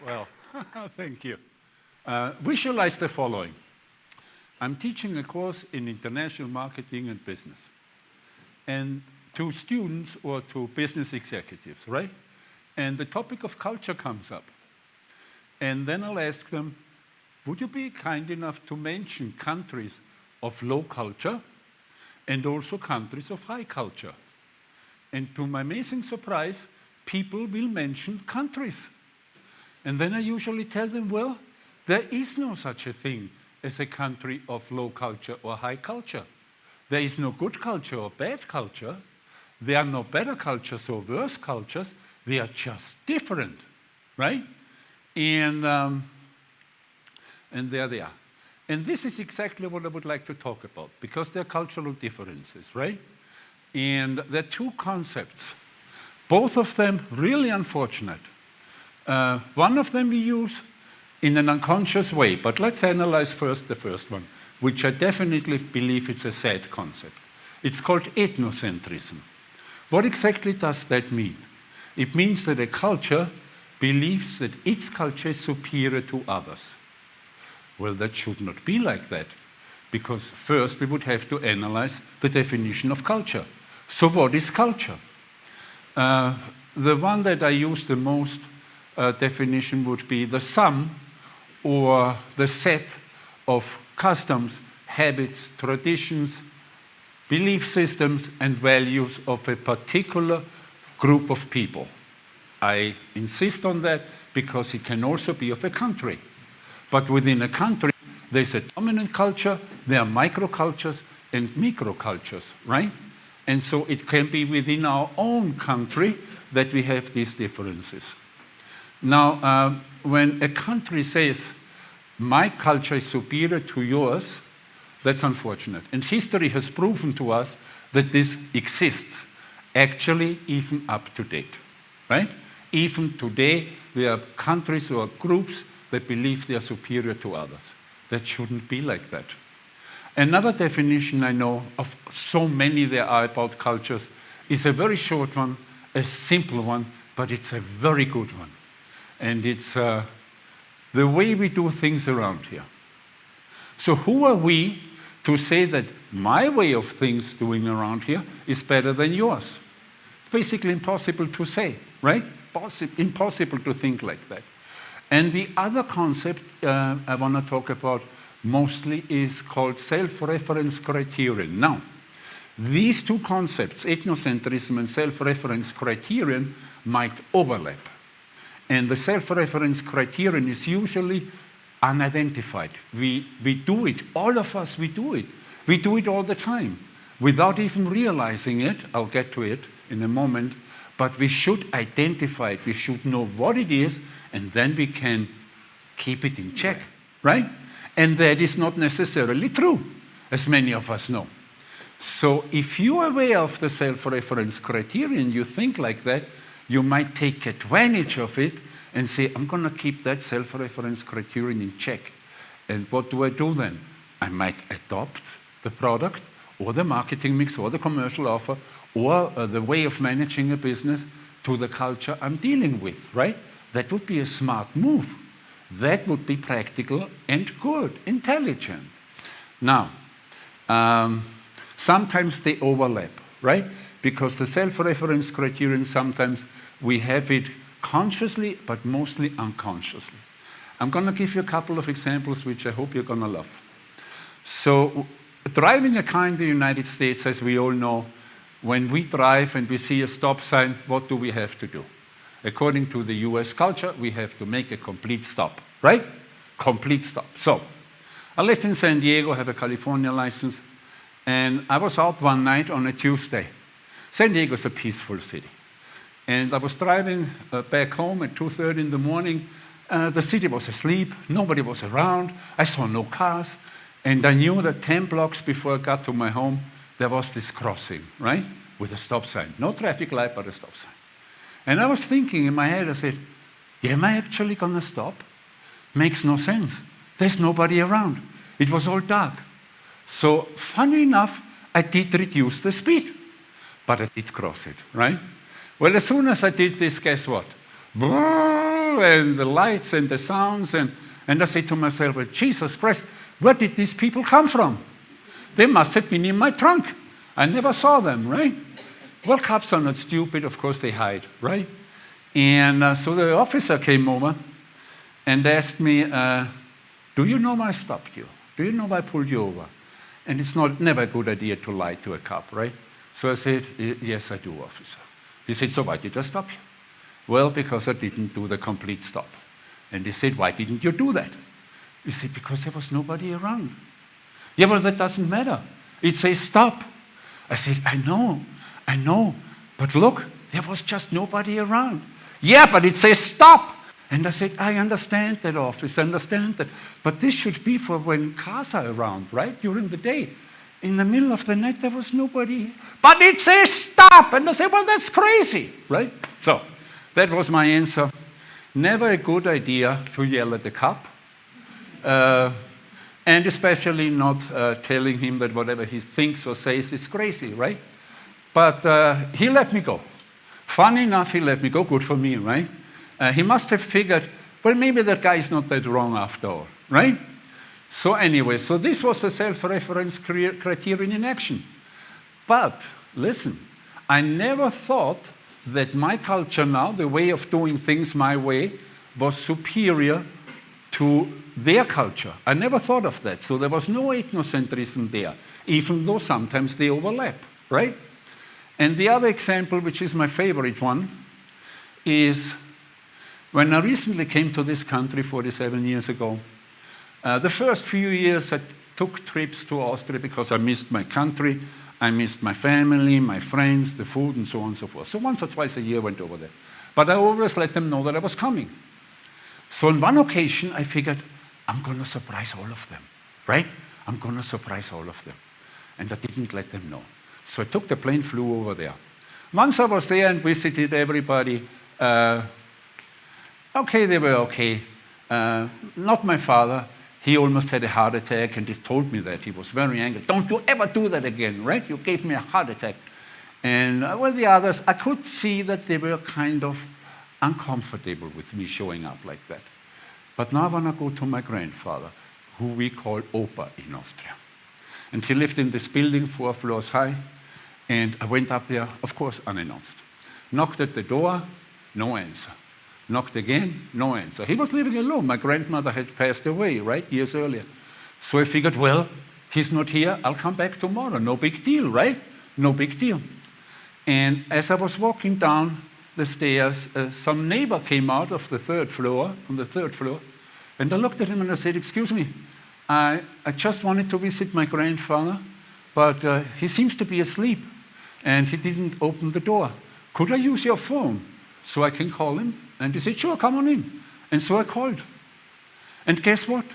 Well, thank you. Visualize the following. I'm teaching a course in international marketing and business, and to students or to business executives, right? And the topic of culture comes up. And then I'll ask them, would you be kind enough to mention countries of low culture and also countries of high culture? And to my amazing surprise, people will mention countries. And then I usually tell them, well, there is no such a thing as a country of low culture or high culture. There is no good culture or bad culture. There are no better cultures or worse cultures. They are just different, right? And there they are. And this is exactly what I would like to talk about, because there are cultural differences, right? And there are two concepts, both of them really unfortunate. One of them we use in an unconscious way, but let's analyze first the first one, which I definitely believe it's a sad concept. It's called ethnocentrism. What exactly does that mean? It means that a culture believes that its culture is superior to others. Well, that should not be like that, because first we would have to analyze the definition of culture. So what is culture? The one that I use the most definition would be the sum or the set of customs, habits, traditions, belief systems, and values of a particular group of people. I insist on that because it can also be of a country. But within a country, there's a dominant culture, there are microcultures and microcultures, right? And so it can be within our own country that we have these differences. Now, when a country says, my culture is superior to yours, that's unfortunate. And history has proven to us that this exists, actually even up to date, right? Even today, there are countries or groups that believe they are superior to others. That shouldn't be like that. Another definition I know of, so many there are about cultures, is a very short one, a simple one, but it's a very good one. And it's the way we do things around here. So who are we to say that my way of things doing around here is better than yours? It's basically impossible to say, right? Impossible to think like that. And the other concept I want to talk about mostly is called self-reference criterion. Now, these two concepts, ethnocentrism and self-reference criterion, might overlap. And the self-reference criterion is usually unidentified. We do it, all of us, we do it. We do it all the time, without even realizing it. I'll get to it in a moment. But we should identify it, we should know what it is, and then we can keep it in check, right? And that is not necessarily true, as many of us know. So if you are aware of the self-reference criterion, you think like that, you might take advantage of it and say, I'm going to keep that self-reference criterion in check. And what do I do then? I might adopt the product or the marketing mix or the commercial offer or the way of managing a business to the culture I'm dealing with, right? That would be a smart move. That would be practical and good, intelligent. Now, sometimes they overlap, right? Because the self-reference criterion, sometimes we have it consciously, but mostly unconsciously. I'm going to give you a couple of examples which I hope you're going to love. So, driving a car in the United States, as we all know, when we drive and we see a stop sign, what do we have to do? According to the US culture, we have to make a complete stop, right? Complete stop. So, I lived in San Diego, have a California license, and I was out one night on a Tuesday. San Diego is a peaceful city. And I was driving back home at 2:30 in the morning. The city was asleep, nobody was around, I saw no cars, and I knew that 10 blocks before I got to my home, there was this crossing, right? With a stop sign. No traffic light, but a stop sign. And I was thinking in my head, I said, yeah, am I actually going to stop? Makes no sense. There's nobody around. It was all dark. So, funny enough, I did reduce the speed, but I did cross it, right? Well, as soon as I did this, guess what? people and the lights and the sounds. And I said to myself, well, Jesus Christ, where did these people come from? They must have been in my trunk. I never saw them, right? Well, cops are not stupid. Of course, they hide, right? And so the officer came over and asked me, do you know why I stopped you? Do you know why I pulled you over? And it's never a good idea to lie to a cop, right? So I said, yes, I do, officer. He said, so why did I stop you? Well, because I didn't do the complete stop. And he said, why didn't you do that? He said, because there was nobody around. Yeah, well, that doesn't matter. It says stop. I said, I know, but look, there was just nobody around. Yeah, but it says stop. And I said, I understand that, officer, I understand that. But this should be for when cars are around, right, during the day. In the middle of the night, there was nobody. But it says stop. And I said, well, that's crazy, right? So that was my answer. Never a good idea to yell at the cop. And especially not telling him that whatever he thinks or says is crazy, right? But he let me go. Funny enough, he let me go. Good for me, right? He must have figured, well, maybe that guy is not that wrong after all, right? So anyway, so this was a self-reference criterion in action. But listen, I never thought that my culture now, the way of doing things my way, was superior to their culture. I never thought of that. So there was no ethnocentrism there, even though sometimes they overlap, right? And the other example, which is my favorite one, is when I recently came to this country 47 years ago. The first few years I took trips to Austria because I missed my country, I missed my family, my friends, the food, and so on and so forth. So once or twice a year I went over there. But I always let them know that I was coming. So on one occasion I figured, I'm going to surprise all of them, right? I'm going to surprise all of them. And I didn't let them know. So I took the plane, flew over there. Once I was there and visited everybody, okay, they were okay. Not my father. He almost had a heart attack, and he told me that. He was very angry. Don't you ever do that again, right? You gave me a heart attack. And well, the others, I could see that they were kind of uncomfortable with me showing up like that. But now I want to go to my grandfather, who we call Opa in Austria. And he lived in this building 4 floors high, and I went up there, of course, unannounced. Knocked at the door, no answer. Knocked again, no answer. He was living alone. My grandmother had passed away, right, years earlier. So I figured, well, he's not here, I'll come back tomorrow. No big deal, right? No big deal. And as I was walking down the stairs, some neighbor came out of the 3rd floor, on the 3rd floor, and I looked at him and I said, excuse me, I just wanted to visit my grandfather, but he seems to be asleep, and he didn't open the door. Could I use your phone so I can call him? And he said, sure, come on in. And so I called. And guess what?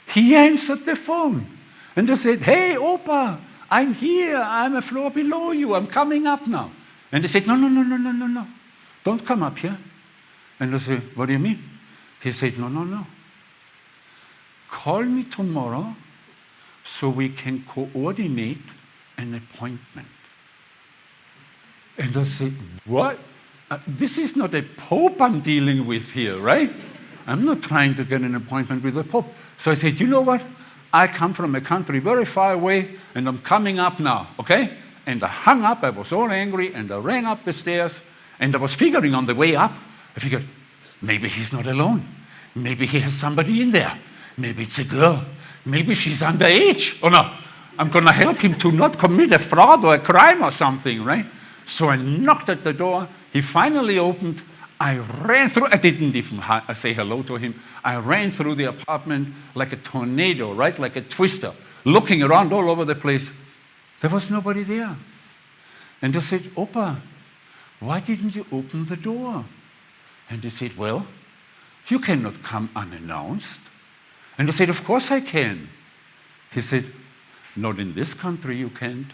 He answered the phone. And I said, hey, Opa, I'm here. I'm a floor below you. I'm coming up now. And he said, no. Don't come up here. And I said, what do you mean? He said, no. Call me tomorrow so we can coordinate an appointment. And I said, what? This is not a pope I'm dealing with here, right? I'm not trying to get an appointment with the pope. So I said, you know what? I come from a country very far away, and I'm coming up now, okay? And I hung up. I was all angry, and I ran up the stairs, and I was figuring on the way up, I figured, maybe he's not alone. Maybe he has somebody in there. Maybe it's a girl. Maybe she's underage. Oh, no. I'm going to help him to not commit a fraud or a crime or something, right? So I knocked at the door. He finally opened. I ran through. I didn't even say hello to him. I ran through the apartment like a tornado, right? Like a twister, looking around all over the place. There was nobody there. And I said, Opa, why didn't you open the door? And he said, well, you cannot come unannounced. And I said, of course I can. He said, not in this country you can't.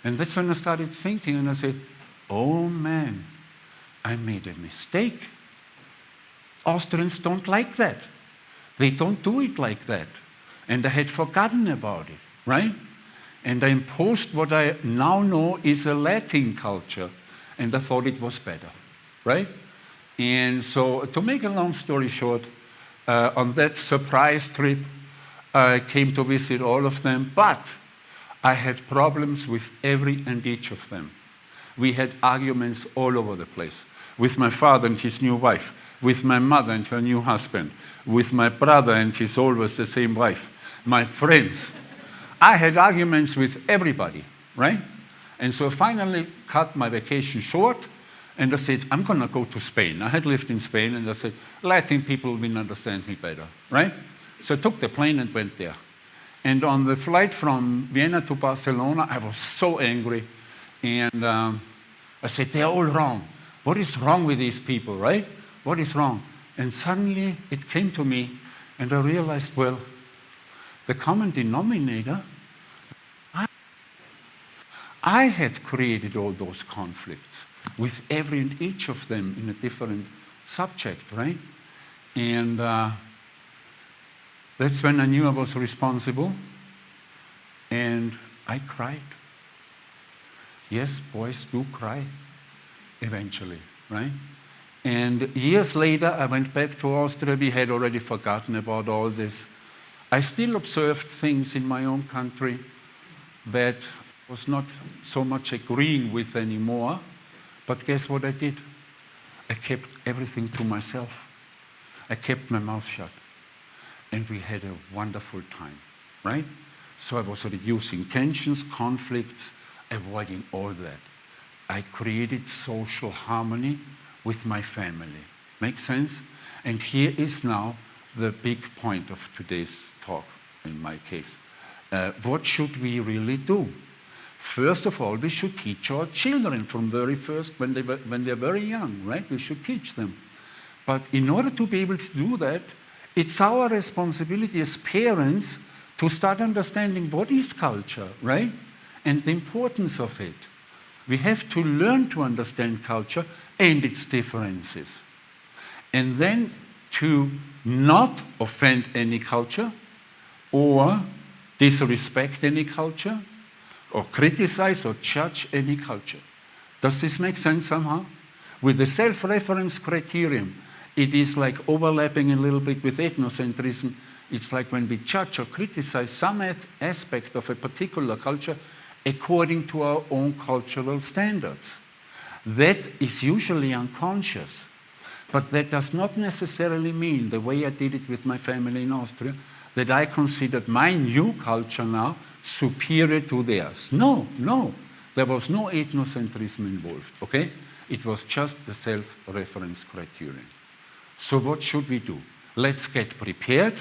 And that's when I started thinking, and I said, oh man, I made a mistake. Austrians don't like that. They don't do it like that. And I had forgotten about it, right? And I imposed what I now know is a Latin culture, and I thought it was better, right? And so, to make a long story short, on that surprise trip, I came to visit all of them, but I had problems with every and each of them. We had arguments all over the place. With my father and his new wife, with my mother and her new husband, with my brother and his always the same wife, my friends. I had arguments with everybody, right? And so I finally cut my vacation short, and I said, I'm going to go to Spain. I had lived in Spain, and I said, Latin people will understand me better, right? So I took the plane and went there. And on the flight from Vienna to Barcelona, I was so angry. And I said, they're all wrong. What is wrong with these people, right? What is wrong? And suddenly it came to me, and I realized, well, the common denominator, I had created all those conflicts with every and each of them in a different subject, right? And that's when I knew I was responsible, and I cried. Yes, boys do cry eventually, right? And years later, I went back to Austria. We had already forgotten about all this. I still observed things in my own country that I was not so much agreeing with anymore. But guess what I did? I kept everything to myself. I kept my mouth shut. And we had a wonderful time, right? So I was reducing tensions, conflicts, avoiding all that. I created social harmony with my family. Make sense? And here is now the big point of today's talk, in my case. What should we really do? First of all, we should teach our children from very first, when they're very young, right? We should teach them. But in order to be able to do that, it's our responsibility as parents to start understanding what is culture, right? And the importance of it. We have to learn to understand culture and its differences. And then to not offend any culture or disrespect any culture or criticize or judge any culture. Does this make sense somehow? With the self-reference criterion, it is like overlapping a little bit with ethnocentrism. It's like when we judge or criticize some aspect of a particular culture according to our own cultural standards. That is usually unconscious, but that does not necessarily mean, the way I did it with my family in Austria, that I considered my new culture now superior to theirs. No, there was no ethnocentrism involved, okay? It was just the self-reference criterion. So what should we do? Let's get prepared.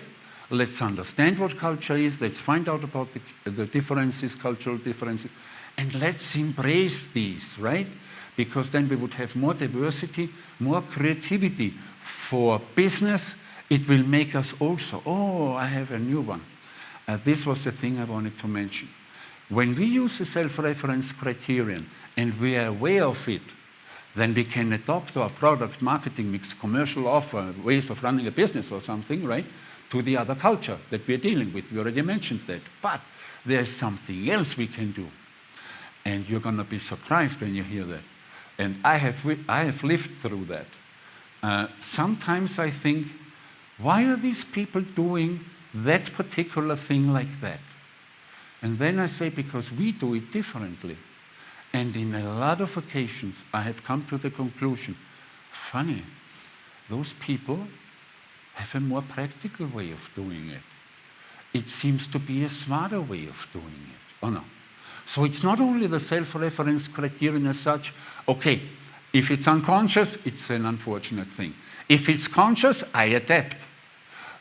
Let's understand what culture is. Let's find out about the differences, cultural differences, and let's embrace these, right? Because then we would have more diversity, more creativity for business. It will make us also, oh, I have a new one. This was the thing I wanted to mention. When we use the self-reference criterion and we are aware of it, then we can adopt our product, marketing mix, commercial offer, ways of running a business or something, right, to the other culture that we're dealing with. We already mentioned that. But there's something else we can do. And you're going to be surprised when you hear that. And I have lived through that. Sometimes I think, why are these people doing that particular thing like that? And then I say, because we do it differently. And in a lot of occasions, I have come to the conclusion, funny, those people have a more practical way of doing it. It seems to be a smarter way of doing it, or no? So it's not only the self-reference criterion as such. Okay, if it's unconscious, it's an unfortunate thing. If it's conscious, I adapt.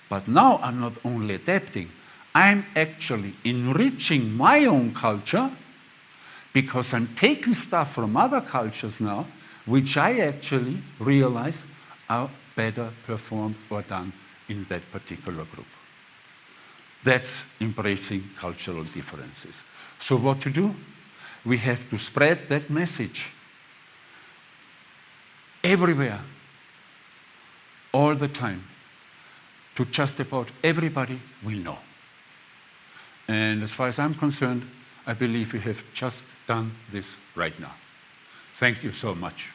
But now I'm not only adapting, I'm actually enriching my own culture because I'm taking stuff from other cultures now, which I actually realize are better performed or done in that particular group. That's embracing cultural differences. So what to do? We have to spread that message everywhere, all the time, to just about everybody we know. And as far as I'm concerned, I believe we have just done this right now. Thank you so much.